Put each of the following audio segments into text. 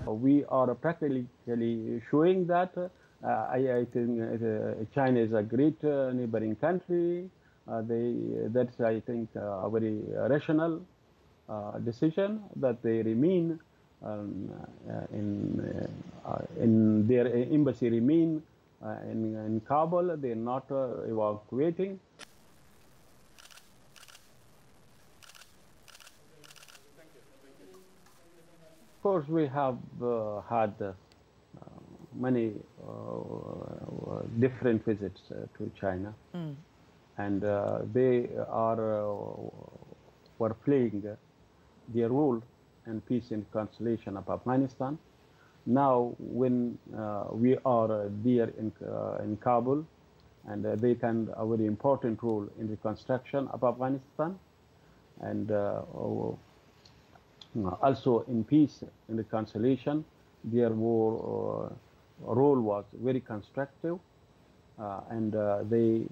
We are practically showing that I think China is a great neighboring country. That's, I think, a very rational decision that they remain in their embassy remain in Kabul. They're not evacuating. Of course, we have had many different visits to China, and they were playing their role in peace and reconciliation of Afghanistan. Now, when we are there in Kabul, and they can a very important role in reconstruction of Afghanistan, and also in peace and reconciliation, their role was very constructive, and they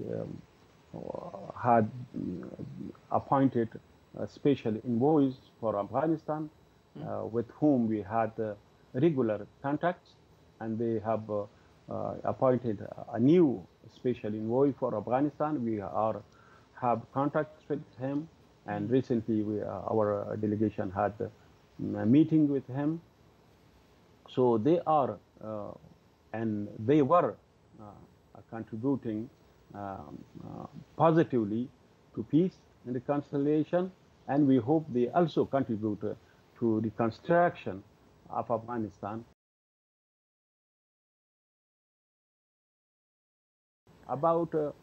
had appointed special envoys for Afghanistan, with whom we had regular contacts, and they have appointed a new special envoy for Afghanistan. We have contacts with him, and recently our delegation had a meeting with him. So they are and they were contributing positively to peace and reconciliation, and we hope they also contribute to reconstruction of Afghanistan. About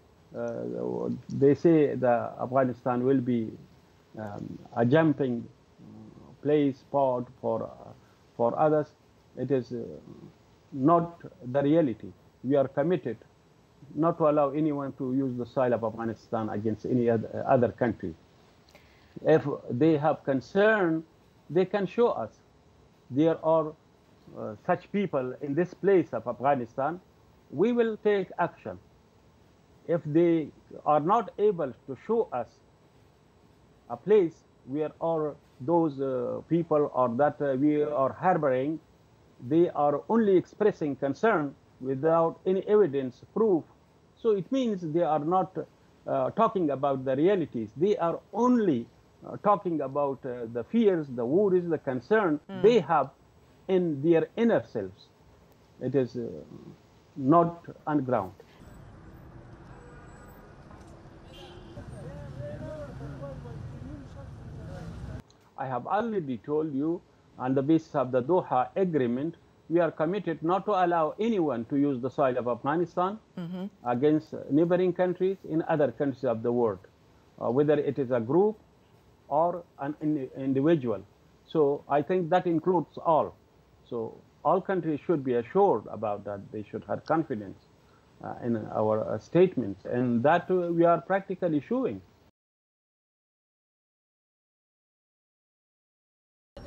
they say that Afghanistan will be a jumping place spot for others. It is not the reality. We are committed not to allow anyone to use the soil of Afghanistan against any other country. If they have concern, they can show us. There are such people in this place of Afghanistan. We will take action. If they are not able to show us a place where all those people or that we are harboring, they are only expressing concern without any evidence, proof. So it means they are not talking about the realities. They are only talking about the fears, the worries, the concern they have in their inner selves. It is not on ground. I have already told you, on the basis of the Doha Agreement, we are committed not to allow anyone to use the soil of Afghanistan against neighboring countries in other countries of the world, whether it is a group or an individual. So I think that includes all. So all countries should be assured about that. They should have confidence in our statements, and that we are practically showing.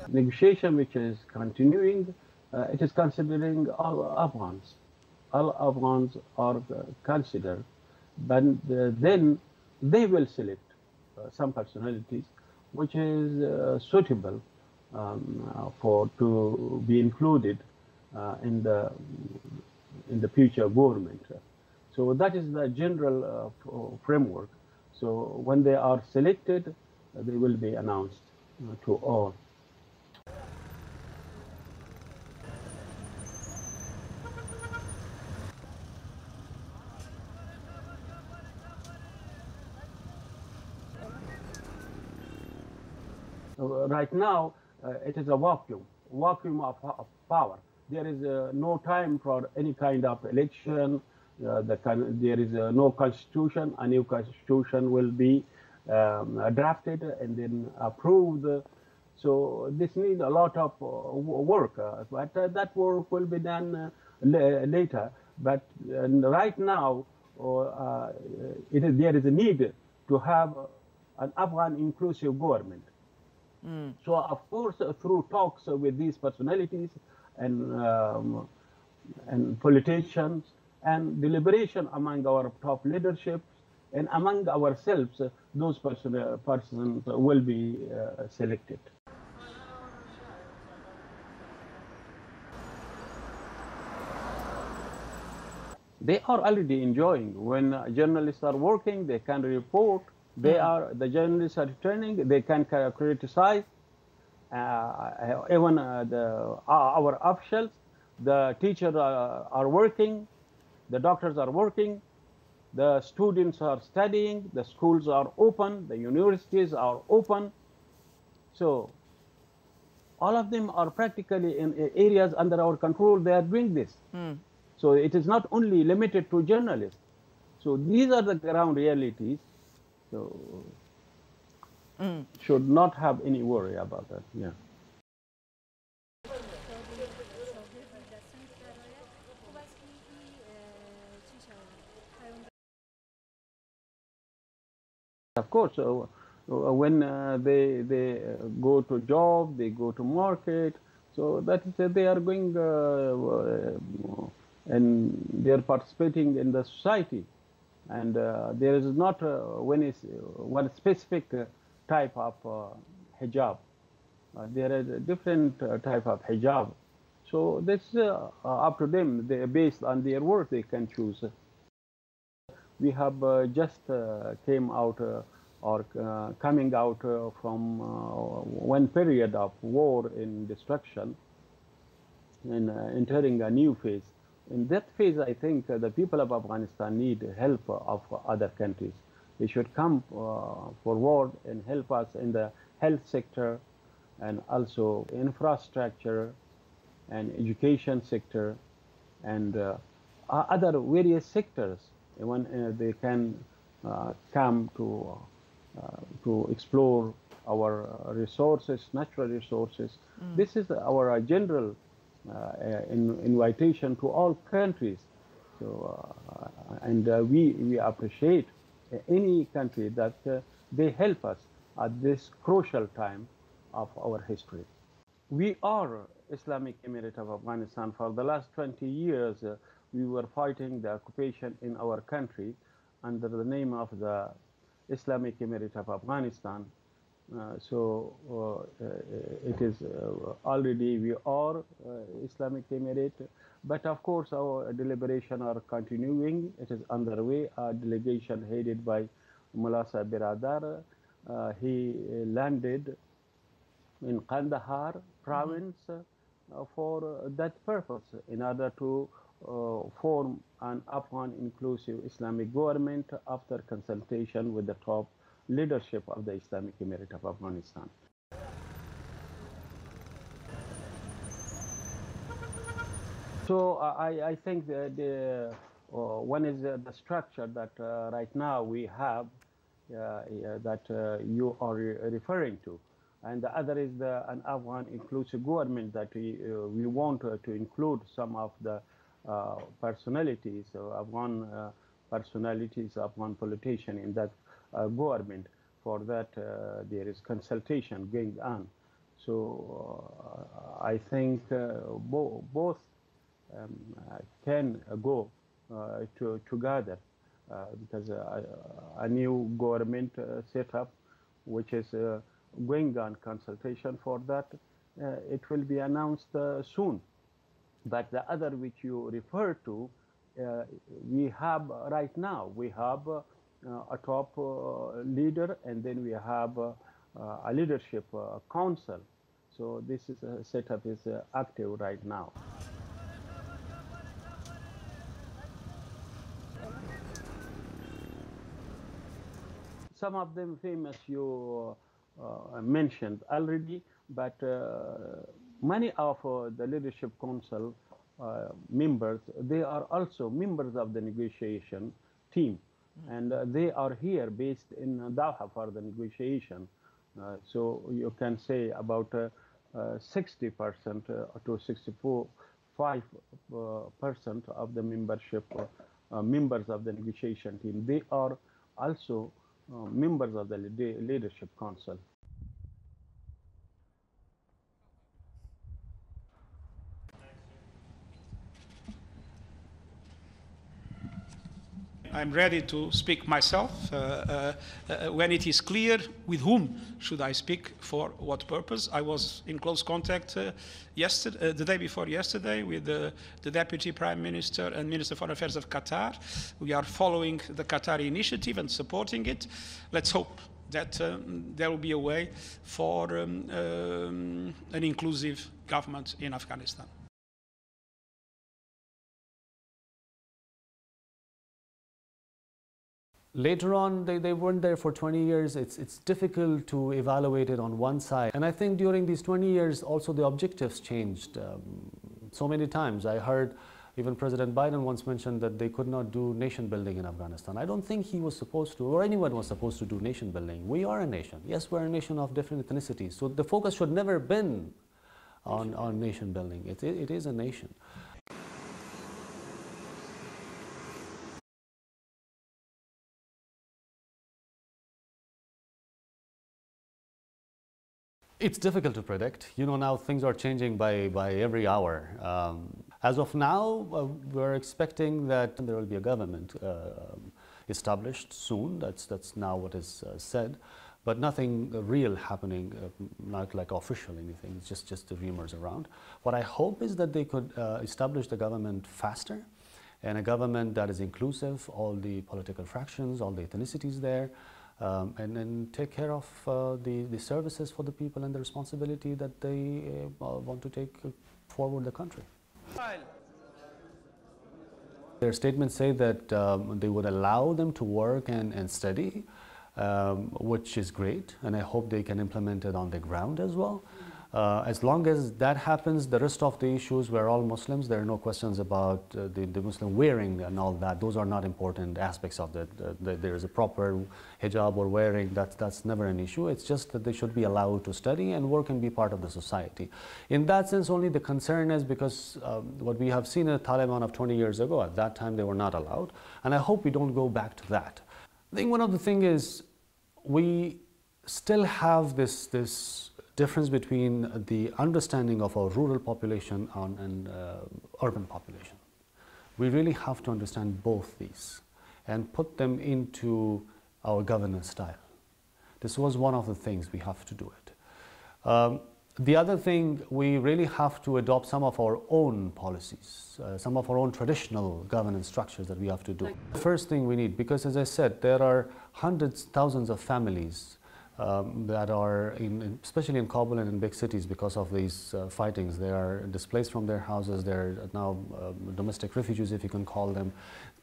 Negotiation which is continuing, it is considering all Afghans. All Afghans are considered, but then they will select some personalities which is suitable to be included in the future government. So that is the general framework. So when they are selected, they will be announced to all. Right now, it is a vacuum of power. There is no time for any kind of election. There is no constitution. A new constitution will be drafted and then approved. So this needs a lot of work, but that work will be done later. But right now, there is a need to have an Afghan inclusive government. So, of course, through talks with these personalities and politicians and deliberation among our top leadership and among ourselves, those persons will be selected. They are already enjoying. When journalists are working, they can report. The journalists are returning, they can criticize. Even our officials, the teachers are working, the doctors are working, the students are studying, the schools are open, the universities are open. So all of them are practically in areas under our control. They are doing this. So it is not only limited to journalists. So these are the ground realities. So should not have any worry about that. Yeah. Of course, when they go to job, they go to market. So that is they are going and they are participating in the society. And there is not one specific type of hijab. There is a different type of hijab. So this up to them. Based on their work, they can choose. We have just came out or coming out from one period of war and destruction and entering a new phase. In that phase, I think the people of Afghanistan need help of other countries. They should come forward and help us in the health sector and also infrastructure and education sector and other various sectors. When they can come to explore our resources, natural resources. This is our general invitation to all countries. So, and we appreciate any country that they help us at this crucial time of our history. We are Islamic Emirate of Afghanistan. For the last 20 years, we were fighting the occupation in our country under the name of the Islamic Emirate of Afghanistan. It is already we are Islamic Emirate, but of course our deliberation are continuing. It is underway. A delegation headed by Mullah Biradar, he landed in Kandahar province for that purpose, in order to form an Afghan inclusive Islamic government after consultation with the top leadership of the Islamic Emirate of Afghanistan. So I think that one is the structure that right now we have that you are referring to. And the other is an Afghan inclusive government that we want to include some of the personalities, Afghan personalities, Afghan politicians in that government. For that, there is consultation going on. So I think both can go together because a new government set up, which is going on consultation for that, it will be announced soon. But the other which you refer to, we have right now, we have a top leader, and then we have a leadership council. So this is setup is active right now. Some of them famous you mentioned already, but many of the leadership council members, they are also members of the negotiation team, and they are here based in Doha for the negotiation. So you can say about 60% to 65% of the membership members of the negotiation team, they are also members of the leadership council. I'm ready to speak myself when it is clear with whom should I speak, for what purpose. I was in close contact the day before yesterday with the Deputy Prime Minister and Minister for Foreign Affairs of Qatar. We are following the Qatari initiative and supporting it. Let's hope that there will be a way for an inclusive government in Afghanistan. Later on, they weren't there for 20 years. It's difficult to evaluate it on one side. And I think during these 20 years, also the objectives changed so many times. I heard even President Biden once mentioned that they could not do nation building in Afghanistan. I don't think he was supposed to, or anyone was supposed to do nation building. We are a nation. Yes, we're a nation of different ethnicities. So the focus should never have been on nation building. It is a nation. It's difficult to predict. You know, now things are changing by every hour. As of now, we're expecting that there will be a government established soon. That's now what is said, but nothing real happening, not like official anything. It's just the rumors around. What I hope is that they could establish the government faster, and a government that is inclusive, all the political fractions, all the ethnicities there. And then take care of the services for the people and the responsibility that they want to take forward the country. Their statements say that they would allow them to work and study, which is great, and I hope they can implement it on the ground as well. As long as that happens, the rest of the issues, we're all Muslims. There are no questions about the Muslim wearing and all that. Those are not important aspects of it. There is a proper hijab or wearing. That's never an issue. It's just that they should be allowed to study and work and be part of the society. In that sense, only the concern is because what we have seen in the Taliban of 20 years ago, at that time they were not allowed. And I hope we don't go back to that. I think one of the things is we still have this difference between the understanding of our rural population and urban population. We really have to understand both these and put them into our governance style. This was one of the things we have to do it. The other thing, we really have to adopt some of our own policies, some of our own traditional governance structures that we have to do. The first thing we need, because as I said, there are hundreds, thousands of families that are, especially in Kabul and in big cities, because of these fightings. They are displaced from their houses. They're now domestic refugees, if you can call them.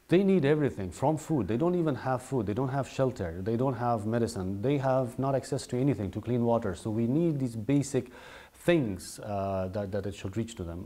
They need everything from food. They don't even have food. They don't have shelter. They don't have medicine. They have not access to anything, to clean water. So we need these basic things that it should reach to them.